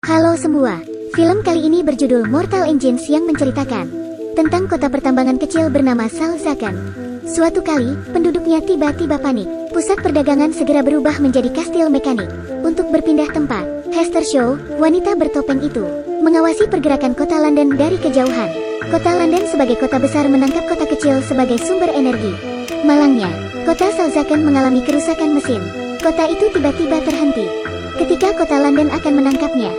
Halo semua, film kali ini berjudul Mortal Engines yang menceritakan tentang kota pertambangan kecil bernama Salzakan. Suatu kali, penduduknya tiba-tiba panik. Pusat perdagangan segera berubah menjadi kastil mekanik. Untuk berpindah tempat, Hester Shaw, wanita bertopeng itu, mengawasi pergerakan kota London dari kejauhan. Kota London sebagai kota besar menangkap kota kecil sebagai sumber energi. Malangnya, kota Salzakan mengalami kerusakan mesin. Kota itu tiba-tiba terhenti ketika kota London akan menangkapnya.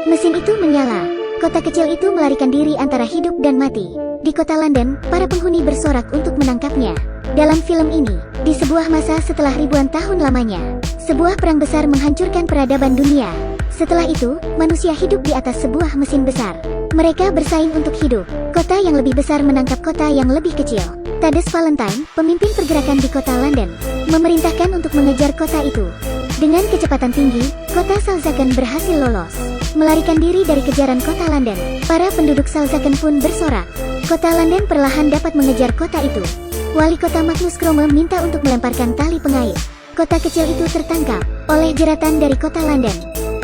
Mesin itu menyala. Kota kecil itu melarikan diri antara hidup dan mati. Di kota London, para penghuni bersorak untuk menangkapnya. Dalam film ini, di sebuah masa setelah ribuan tahun lamanya, sebuah perang besar menghancurkan peradaban dunia. Setelah itu, manusia hidup di atas sebuah mesin besar. Mereka bersaing untuk hidup. Kota yang lebih besar menangkap kota yang lebih kecil. Thaddeus Valentine, pemimpin pergerakan di kota London, memerintahkan untuk mengejar kota itu. Dengan kecepatan tinggi, kota Salzakan berhasil lolos, melarikan diri dari kejaran kota London. Para penduduk Salzakan pun bersorak. Kota London perlahan dapat mengejar kota itu. Wali kota Magnus Krome minta untuk melemparkan tali pengait. Kota kecil itu tertangkap oleh jeratan dari kota London.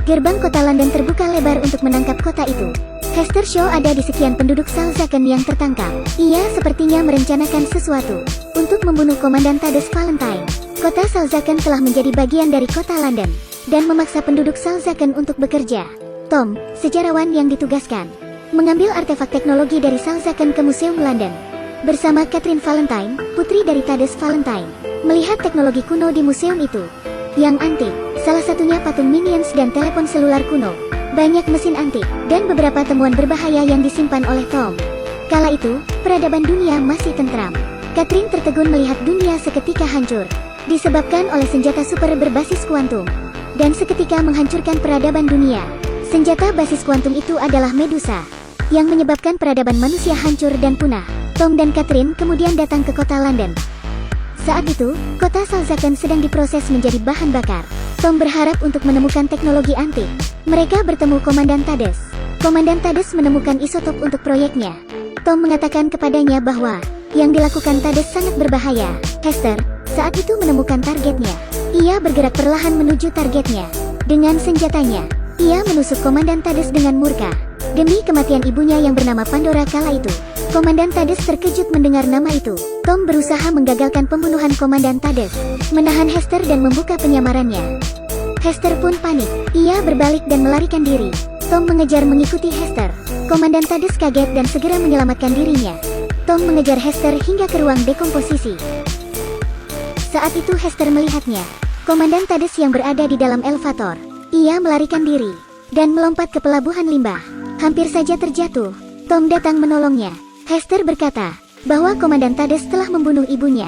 Gerbang kota London terbuka lebar untuk menangkap kota itu. Hester Shaw ada di sekian penduduk Salzakan yang tertangkap. Ia sepertinya merencanakan sesuatu untuk membunuh Komandan Thaddeus Valentine. Kota Salzakan telah menjadi bagian dari kota London dan memaksa penduduk Salzakan untuk bekerja. Tom, sejarawan yang ditugaskan, mengambil artefak teknologi dari Salzakan ke Museum London bersama Catherine Valentine, putri dari Thaddeus Valentine. Melihat teknologi kuno di museum itu yang antik, salah satunya patung Minions dan telepon selular kuno, banyak mesin antik, dan beberapa temuan berbahaya yang disimpan oleh Tom. Kala itu, peradaban dunia masih tentram. Catherine tertegun melihat dunia seketika hancur, disebabkan oleh senjata super berbasis kuantum, dan seketika menghancurkan peradaban dunia. Senjata basis kuantum itu adalah Medusa, yang menyebabkan peradaban manusia hancur dan punah. Tom dan Catherine kemudian datang ke kota London. Saat itu, kota Salzakan sedang diproses menjadi bahan bakar. Tom berharap untuk menemukan teknologi antik. Mereka bertemu Komandan Thaddeus. Komandan Thaddeus menemukan isotop untuk proyeknya. Tom mengatakan kepadanya bahwa yang dilakukan Thaddeus sangat berbahaya. Hester saat itu menemukan targetnya. Ia bergerak perlahan menuju targetnya. Dengan senjatanya, ia menusuk Komandan Thaddeus dengan murka. Demi kematian ibunya yang bernama Pandora kala itu, Komandan Thaddeus terkejut mendengar nama itu. Tom berusaha menggagalkan pembunuhan Komandan Thaddeus, menahan Hester dan membuka penyamarannya. Hester pun panik. Ia berbalik dan melarikan diri. Tom mengejar mengikuti Hester. Komandan Thaddeus kaget dan segera menyelamatkan dirinya. Tom mengejar Hester hingga ke ruang dekomposisi. Saat itu Hester melihatnya. Komandan Thaddeus yang berada di dalam elevator. Ia melarikan diri dan melompat ke pelabuhan limbah. Hampir saja terjatuh. Tom datang menolongnya. Hester berkata bahwa Komandan Thaddeus telah membunuh ibunya.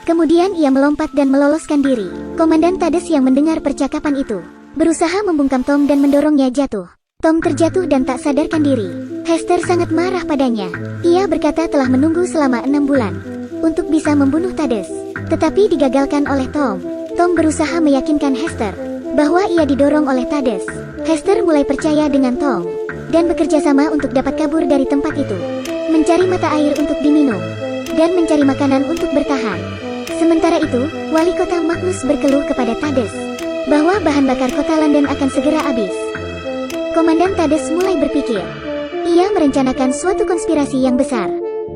Kemudian ia melompat dan meloloskan diri. Komandan Thaddeus yang mendengar percakapan itu berusaha membungkam Tom dan mendorongnya jatuh. Tom terjatuh dan tak sadarkan diri. Hester sangat marah padanya. Ia berkata telah menunggu selama 6 bulan untuk bisa membunuh Thaddeus, tetapi digagalkan oleh Tom. Tom berusaha meyakinkan Hester bahwa ia didorong oleh Thaddeus. Hester mulai percaya dengan Tom dan bekerja sama untuk dapat kabur dari tempat itu, mencari mata air untuk diminum, dan mencari makanan untuk bertahan. Sementara itu, wali kota Magnus berkeluh kepada Thaddeus bahwa bahan bakar kota London akan segera habis. Komandan Thaddeus mulai berpikir. Ia merencanakan suatu konspirasi yang besar.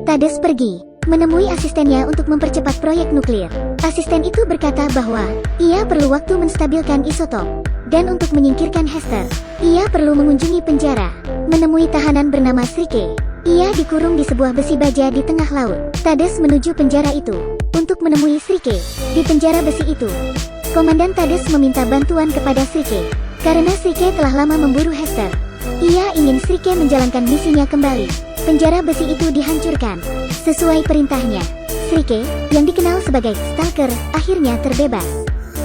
Thaddeus pergi menemui asistennya untuk mempercepat proyek nuklir. Asisten itu berkata bahwa ia perlu waktu menstabilkan isotop, dan untuk menyingkirkan Hester, ia perlu mengunjungi penjara, menemui tahanan bernama Srike. Ia dikurung di sebuah besi baja di tengah laut. Thaddeus menuju penjara itu untuk menemui Srike. Di penjara besi itu, Komandan Thaddeus meminta bantuan kepada Srike karena Srike telah lama memburu Hester. Ia ingin Srike menjalankan misinya kembali. Penjara besi itu dihancurkan sesuai perintahnya. Srike, yang dikenal sebagai Stalker, akhirnya terbebas.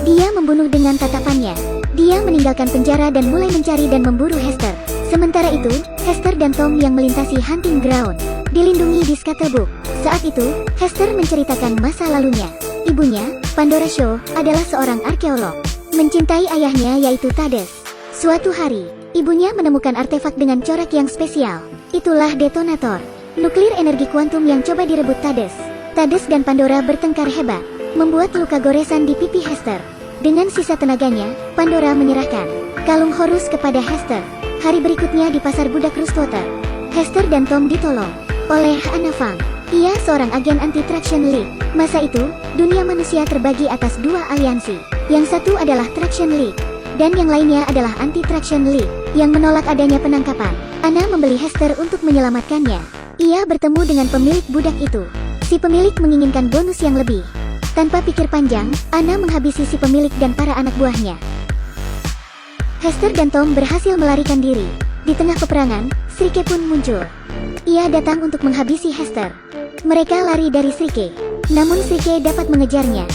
Dia membunuh dengan tatapannya. Dia meninggalkan penjara dan mulai mencari dan memburu Hester. Sementara itu, Hester dan Tom yang melintasi hunting ground dilindungi di Scuttlebook. Saat itu, Hester menceritakan masa lalunya. Ibunya, Pandora Shaw, adalah seorang arkeolog, mencintai ayahnya yaitu Thaddeus. Suatu hari, ibunya menemukan artefak dengan corak yang spesial. Itulah detonator nuklir energi kuantum yang coba direbut Thaddeus. Thaddeus dan Pandora bertengkar hebat, membuat luka goresan di pipi Hester. Dengan sisa tenaganya, Pandora menyerahkan kalung Horus kepada Hester. Hari berikutnya di pasar budak Rosewater, Hester dan Tom ditolong oleh Anna Fang. Ia seorang agen anti-Traction League. Masa itu, dunia manusia terbagi atas dua aliansi. Yang satu adalah Traction League, dan yang lainnya adalah Anti-Traction League, yang menolak adanya penangkapan. Anna membeli Hester untuk menyelamatkannya. Ia bertemu dengan pemilik budak itu. Si pemilik menginginkan bonus yang lebih. Tanpa pikir panjang, Anna menghabisi si pemilik dan para anak buahnya. Hester dan Tom berhasil melarikan diri. Di tengah peperangan, Srike pun muncul. Ia datang untuk menghabisi Hester. Mereka lari dari Srike, namun Srike dapat mengejarnya.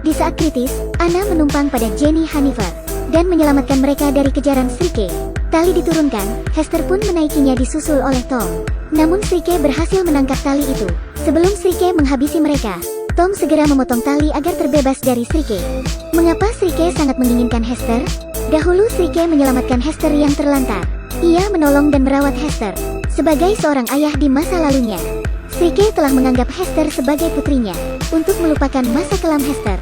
Di saat kritis, Anna menumpang pada Jenny Hanifer dan menyelamatkan mereka dari kejaran Srike. Tali diturunkan, Hester pun menaikinya disusul oleh Tom. Namun Srike berhasil menangkap tali itu. Sebelum Srike menghabisi mereka, Tom segera memotong tali agar terbebas dari Srike. Mengapa Srike sangat menginginkan Hester? Dahulu Srike menyelamatkan Hester yang terlantar. Ia menolong dan merawat Hester. Sebagai seorang ayah di masa lalunya, Srike telah menganggap Hester sebagai putrinya. Untuk melupakan masa kelam Hester,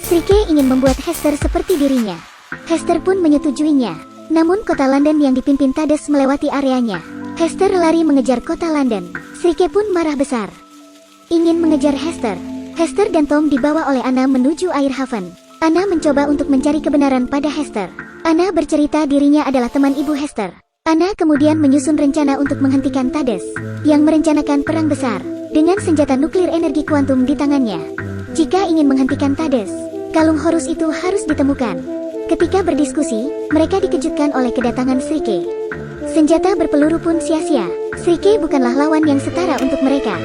Srike ingin membuat Hester seperti dirinya. Hester pun menyetujuinya. Namun kota London yang dipimpin Thaddeus melewati areanya. Hester lari mengejar kota London. Srike pun marah besar, ingin mengejar Hester. Hester dan Tom dibawa oleh Anna menuju Air Haven. Anna mencoba untuk mencari kebenaran pada Hester. Anna bercerita dirinya adalah teman ibu Hester. Anna kemudian menyusun rencana untuk menghentikan Thaddeus, yang merencanakan perang besar dengan senjata nuklir energi kuantum di tangannya. Jika ingin menghentikan Thaddeus, kalung Horus itu harus ditemukan. Ketika berdiskusi, mereka dikejutkan oleh kedatangan Srike. Senjata berpeluru pun sia-sia. Srike bukanlah lawan yang setara untuk mereka.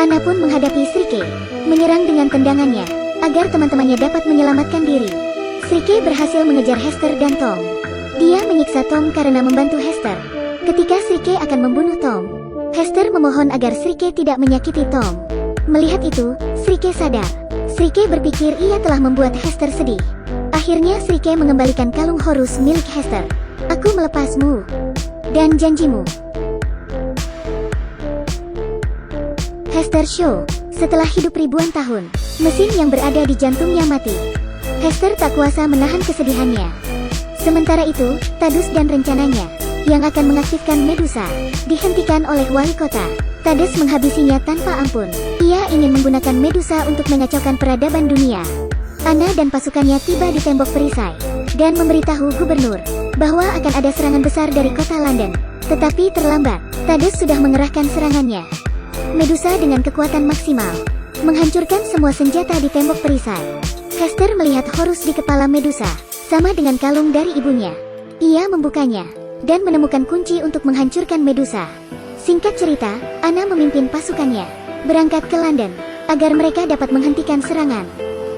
Anna pun menghadapi Srike, menyerang dengan tendangannya, agar teman-temannya dapat menyelamatkan diri. Srike berhasil mengejar Hester dan Tom. Dia menyiksa Tom karena membantu Hester. Ketika Srike akan membunuh Tom, Hester memohon agar Srike tidak menyakiti Tom. Melihat itu, Srike sadar. Srike berpikir ia telah membuat Hester sedih. Akhirnya Srike mengembalikan kalung Horus milik Hester. Aku melepasmu dan janjimu. Hester Show. Setelah hidup ribuan tahun, mesin yang berada di jantungnya mati. Hester tak kuasa menahan kesedihannya. Sementara itu, Thaddeus dan rencananya yang akan mengaktifkan Medusa dihentikan oleh wali kota. Thaddeus menghabisinya tanpa ampun. Ia ingin menggunakan Medusa untuk mengacaukan peradaban dunia. Anna dan pasukannya tiba di tembok perisai dan memberitahu gubernur bahwa akan ada serangan besar dari kota London. Tetapi terlambat. Thaddeus sudah mengerahkan serangannya. Medusa dengan kekuatan maksimal menghancurkan semua senjata di tembok perisai. Hester melihat Horus di kepala Medusa, sama dengan kalung dari ibunya. Ia membukanya dan menemukan kunci untuk menghancurkan Medusa. Singkat cerita, Anna memimpin pasukannya berangkat ke London agar mereka dapat menghentikan serangan.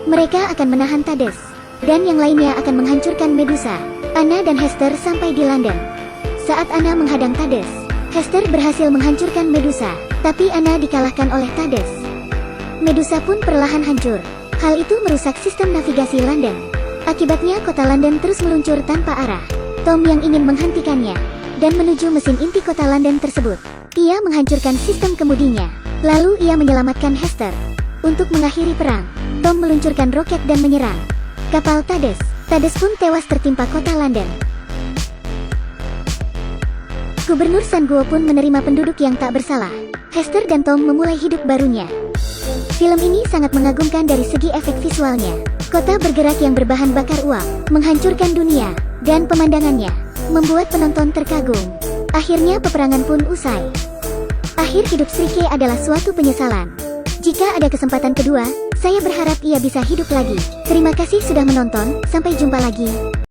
Mereka akan menahan Thaddeus dan yang lainnya akan menghancurkan Medusa. Anna dan Hester sampai di London. Saat Anna menghadang Thaddeus, Hester berhasil menghancurkan Medusa, tapi Anna dikalahkan oleh Thaddeus. Medusa pun perlahan hancur. Hal itu merusak sistem navigasi London. Akibatnya kota London terus meluncur tanpa arah. Tom yang ingin menghentikannya dan menuju mesin inti kota London tersebut. Ia menghancurkan sistem kemudinya. Lalu ia menyelamatkan Hester. Untuk mengakhiri perang, Tom meluncurkan roket dan menyerang kapal Thaddeus. Thaddeus pun tewas tertimpa kota London. Gubernur San Guo pun menerima penduduk yang tak bersalah. Hester dan Tom memulai hidup barunya. Film ini sangat mengagumkan dari segi efek visualnya. Kota bergerak yang berbahan bakar uap, menghancurkan dunia, dan pemandangannya membuat penonton terkagum. Akhirnya peperangan pun usai. Akhir hidup Srike adalah suatu penyesalan. Jika ada kesempatan kedua, saya berharap ia bisa hidup lagi. Terima kasih sudah menonton, sampai jumpa lagi.